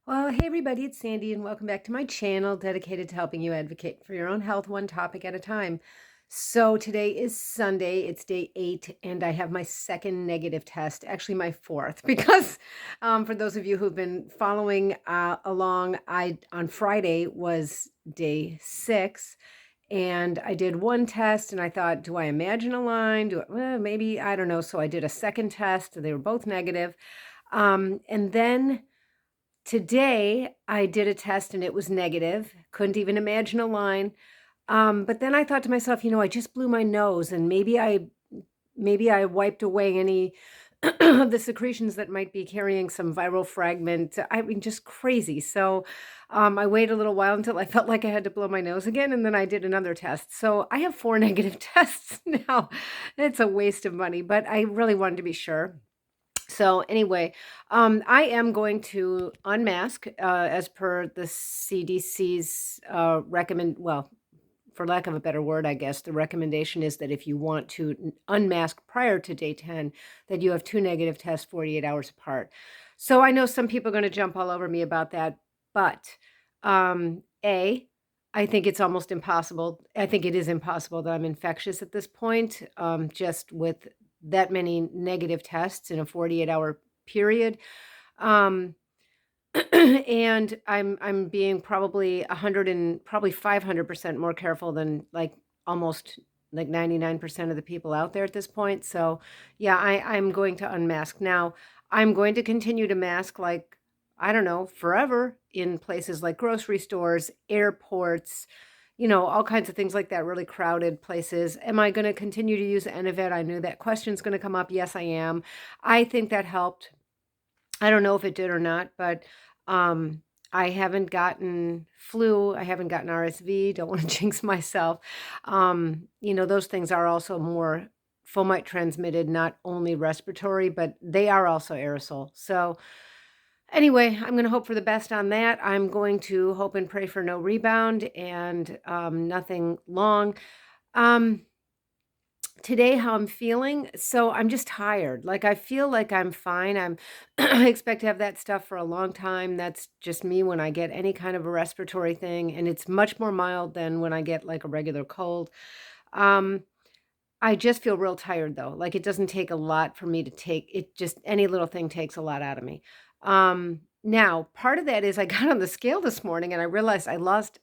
Well, hey everybody, it's Sandy, and welcome back to my channel dedicated to helping you advocate for your own health, one topic at a time. So today is Sunday, it's day 8, and I have my second negative test, actually my fourth, because for those of you who've been following along, I on Friday was day 6, and I did one test, and I thought, do I imagine a line? Maybe, I don't know. So I did a second test, they were both negative. And then today, I did a test and it was negative. Couldn't even imagine a line. But then I thought to myself, I just blew my nose, and maybe I wiped away any of the secretions that might be carrying some viral fragment. I mean, just crazy. So I waited a little while until I felt like I had to blow my nose again, and then I did another test. So I have 4 negative tests now. It's a waste of money, but I really wanted to be sure. So anyway, I am going to unmask as per the CDC's well, for lack of a better word, I guess the recommendation is that if you want to unmask prior to day 10, that you have 2 negative tests 48 hours apart. So I know some people are going to jump all over me about that, but A, I think it's almost impossible. I think it is impossible that I'm infectious at this point, just with that many negative tests in a 48-hour period. Um, and I'm being probably 100 and probably 500% more careful than like almost like 99% of the people out there at this point. So yeah, I'm going to unmask. Now, I'm going to continue to mask like, I don't know, forever in places like grocery stores, airports, all kinds of things like that, really crowded places. Am I going to continue to use Enivet? I knew that question's going to come up. Yes, I am. I think that helped. I don't know if it did or not, but um, I haven't gotten flu. I haven't gotten RSV. Don't want to jinx myself. Those things are also more fomite transmitted, not only respiratory, but they are also aerosol. So anyway, I'm going to hope for the best on that. I'm going to hope and pray for no rebound and nothing long. Um, Today, how I'm feeling, so I'm just tired. Like, I feel like I'm fine. I expect to have that stuff for a long time. That's just me when I get any kind of a respiratory thing, and it's much more mild than when I get like a regular cold. Um, I just feel real tired though. Like, it doesn't take a lot for me to take it, just any little thing takes a lot out of me. Now, part of that is I got on the scale this morning and I realized I lost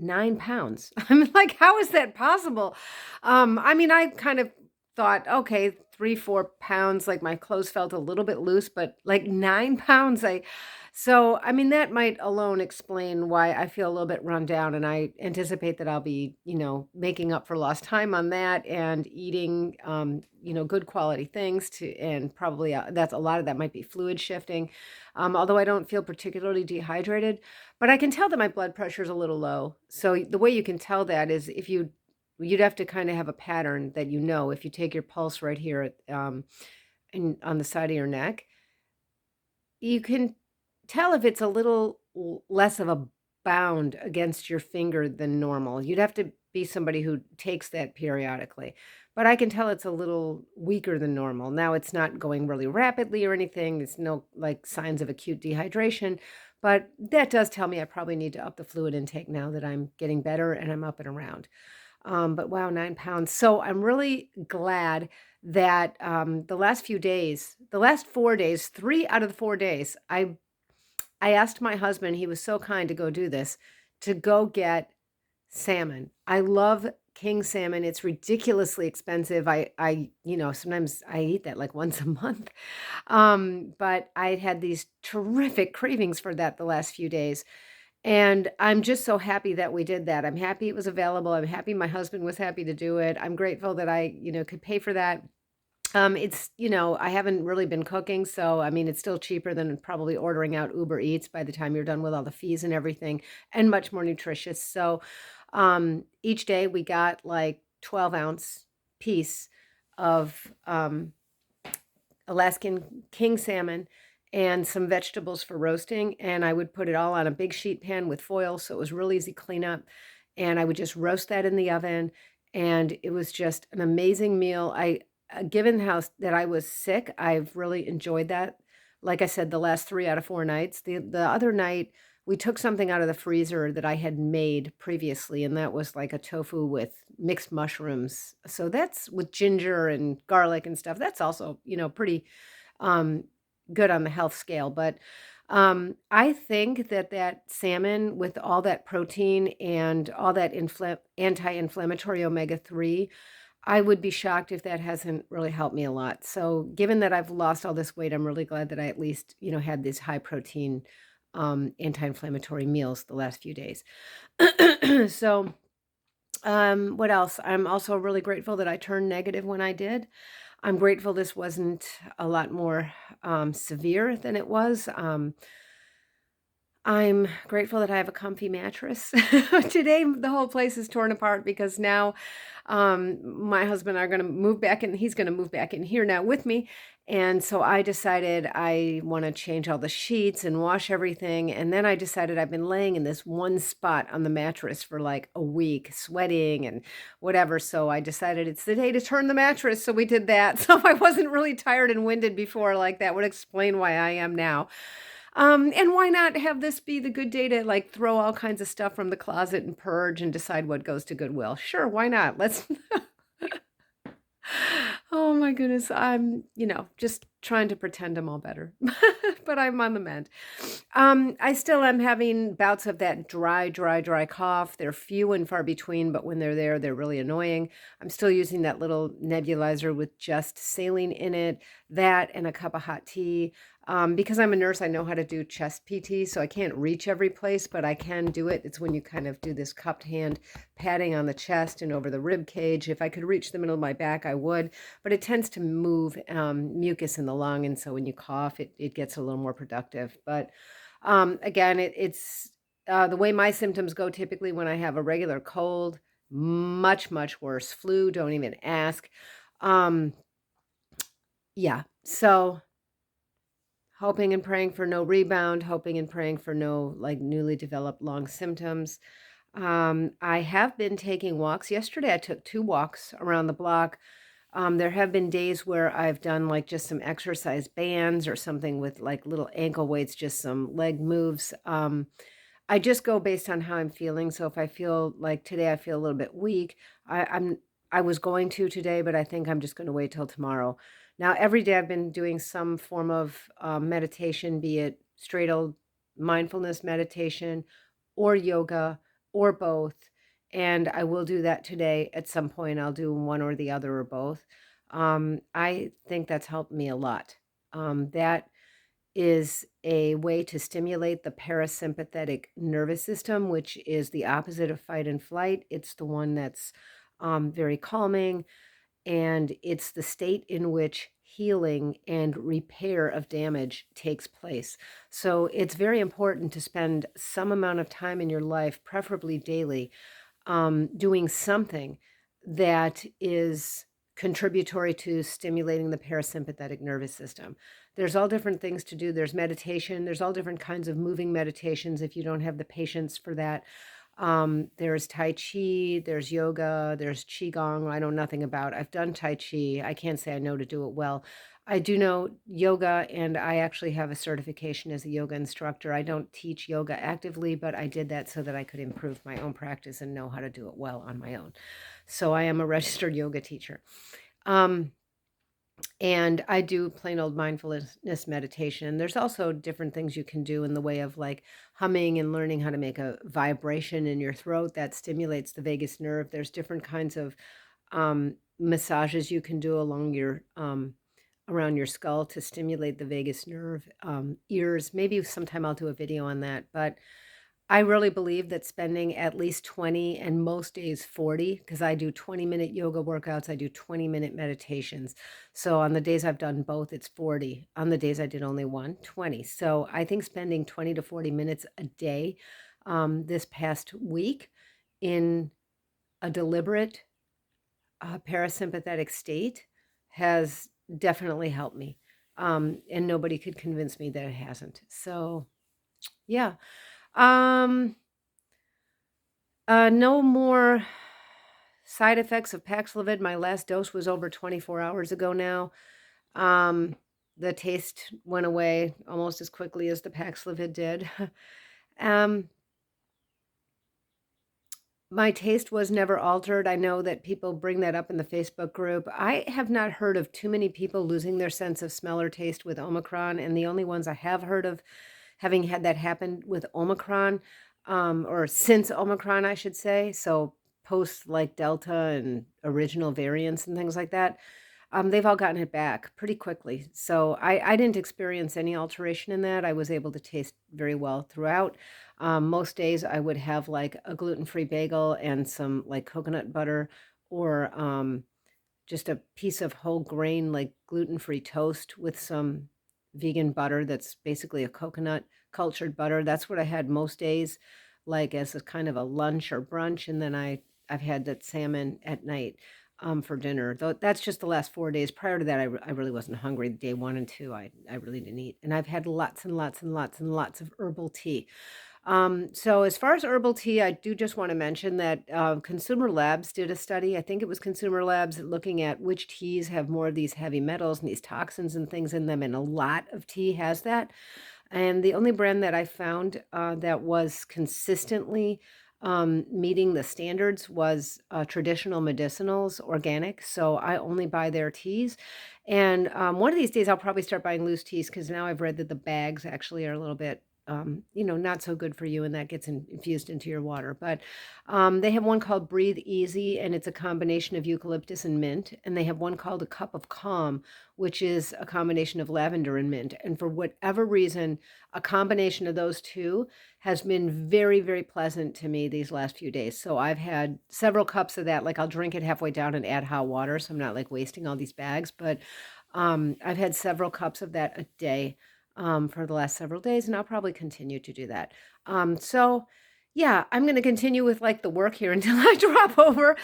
9 pounds. I'm like, "How is that possible?" I mean, I kind of thought, "Okay, 3, 4 pounds," like, my clothes felt a little bit loose, but, like, 9 pounds, I mean, that might alone explain why I feel a little bit run down, and I anticipate that I'll be, making up for lost time on that and eating, good quality things and probably, that's a lot of that might be fluid shifting, although I don't feel particularly dehydrated. But I can tell that my blood pressure is a little low. So the way you can tell that is if you'd have to kind of have a pattern that if you take your pulse right here on the side of your neck, you can tell if it's a little less of a bound against your finger than normal. You'd have to be somebody who takes that periodically. But I can tell it's a little weaker than normal. Now it's not going really rapidly or anything. There's no like signs of acute dehydration, but that does tell me I probably need to up the fluid intake now that I'm getting better and I'm up and around. But wow, 9 pounds. So I'm really glad that the last few days, the last 4 days, 3 out of the 4 days, I asked my husband, he was so kind to go do this, to go get salmon. I love king salmon. It's ridiculously expensive. Sometimes I eat that like once a month. But I had these terrific cravings for that the last few days. And I'm just so happy that we did that. I'm happy it was available. I'm happy my husband was happy to do it. I'm grateful that I, could pay for that. I haven't really been cooking, so I mean, it's still cheaper than probably ordering out Uber Eats by the time you're done with all the fees and everything, and much more nutritious. So, each day we got like 12-ounce piece of Alaskan king salmon and some vegetables for roasting, and I would put it all on a big sheet pan with foil, so it was real easy cleanup, and I would just roast that in the oven, and it was just an amazing meal. Given how that I was sick, I've really enjoyed that. like I said, the last 3 out of 4 nights. The other night, we took something out of the freezer that I had made previously, and that was like a tofu with mixed mushrooms. So that's with ginger and garlic and stuff. That's also, pretty um, good on the health scale. But I think that salmon with all that protein and all that anti-inflammatory omega-3, I would be shocked if that hasn't really helped me a lot. So given that I've lost all this weight, I'm really glad that I at least, had these high protein anti-inflammatory meals the last few days. So what else? I'm also really grateful that I turned negative when I did. I'm grateful this wasn't a lot more severe than it was. I'm grateful that I have a comfy mattress. Today, the whole place is torn apart because now my husband and I are going to move back in. He's going to move back in here now with me. And so I decided I want to change all the sheets and wash everything. And then I decided I've been laying in this one spot on the mattress for like a week, sweating and whatever. So I decided it's the day to turn the mattress. So we did that. So I wasn't really tired and winded before, like that would explain why I am now. And why not have this be the good day to like throw all kinds of stuff from the closet and purge and decide what goes to Goodwill? Sure, why not? Let's Oh my goodness. I'm, just trying to pretend I'm all better, but I'm on the mend. I still am having bouts of that dry cough. They're few and far between, but when they're there, they're really annoying. I'm still using that little nebulizer with just saline in it, that and a cup of hot tea. Because I'm a nurse, I know how to do chest PT, so I can't reach every place, but I can do it. It's when you kind of do this cupped hand patting on the chest and over the rib cage. If I could reach the middle of my back, I would, but it tends to move mucus in the lung, and so when you cough, it gets a little more productive. But again, it's the way my symptoms go typically when I have a regular cold, much worse. Flu, don't even ask. Um, yeah, so hoping and praying for no rebound, hoping and praying for no like newly developed lung symptoms. I have been taking walks. Yesterday, I took 2 walks around the block. There have been days where I've done like just some exercise bands or something with like little ankle weights, just some leg moves. I just go based on how I'm feeling. So if I feel like today I feel a little bit weak, I was going to today, but I think I'm just going to wait till tomorrow. Now, every day I've been doing some form of meditation, be it straight old mindfulness meditation or yoga or both. And I will do that today at some point. I'll do one or the other or both. I think that's helped me a lot. That is a way to stimulate the parasympathetic nervous system, which is the opposite of fight and flight. It's the one that's very calming, and it's the state in which healing and repair of damage takes place. So it's very important to spend some amount of time in your life, preferably daily, doing something that is contributory to stimulating the parasympathetic nervous system. There's all different things to do. There's meditation. There's all different kinds of moving meditations if you don't have the patience for that. There's Tai Chi, there's yoga, there's Qigong, I know nothing about. I've done Tai Chi. I can't say I know to do it well. I do know yoga, and I actually have a certification as a yoga instructor. I don't teach yoga actively, but I did that so that I could improve my own practice and know how to do it well on my own. So I am a registered yoga teacher. Um, and I do plain old mindfulness meditation. There's also different things you can do in the way of like humming and learning how to make a vibration in your throat that stimulates the vagus nerve. There's different kinds of massages you can do along your around your skull to stimulate the vagus nerve, ears. Maybe sometime I'll do a video on that, but I really believe that spending at least 20 and most days 40, because I do 20-minute yoga workouts, I do 20-minute meditations. So on the days I've done both, it's 40. On the days I did only one, 20. So I think spending 20 to 40 minutes a day this past week in a deliberate parasympathetic state has definitely helped me. And nobody could convince me that it hasn't. So yeah. Um, no more side effects of Paxlovid. My last dose was over 24 hours ago now. Um, the taste went away almost as quickly as the Paxlovid did. Um, my taste was never altered. I know that people bring that up in the Facebook group. I have not heard of too many people losing their sense of smell or taste with Omicron, and the only ones I have heard of having had that happen with Omicron, or since Omicron, I should say, so post like Delta and original variants and things like that, they've all gotten it back pretty quickly. So I didn't experience any alteration in that. I was able to taste very well throughout. Most days I would have like a gluten-free bagel and some like coconut butter or just a piece of whole grain, like gluten-free toast with some vegan butter that's basically a coconut cultured butter. That's what I had most days, like as a kind of a lunch or brunch. And then I've had that salmon at night for dinner. Though that's just the last 4 days. Prior to that, I really wasn't hungry. Day one and two, I really didn't eat. And I've had lots and lots and lots and lots of herbal tea. So as far as herbal tea, I do just want to mention that Consumer Labs did a study. I think it was Consumer Labs looking at which teas have more of these heavy metals and these toxins and things in them, and a lot of tea has that. And the only brand that I found that was consistently meeting the standards was Traditional Medicinals Organic. So I only buy their teas. And one of these days, I'll probably start buying loose teas because now I've read that the bags actually are a little bit, not so good for you, and that gets infused into your water. But they have one called Breathe Easy, and it's a combination of eucalyptus and mint. And they have one called A Cup of Calm, which is a combination of lavender and mint. And for whatever reason, a combination of those two has been very, very pleasant to me these last few days. So I've had several cups of that. Like I'll drink it halfway down and add hot water, so I'm not like wasting all these bags. But I've had several cups of that a day for the last several days, and I'll probably continue to do that. So yeah, I'm going to continue with like the work here until I drop over.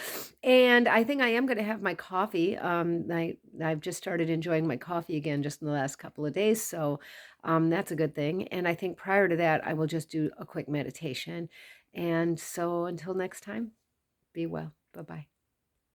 And I think I am going to have my coffee. I've just started enjoying my coffee again just in the last couple of days. So that's a good thing. And I think prior to that, I will just do a quick meditation. And so until next time, be well. Bye bye.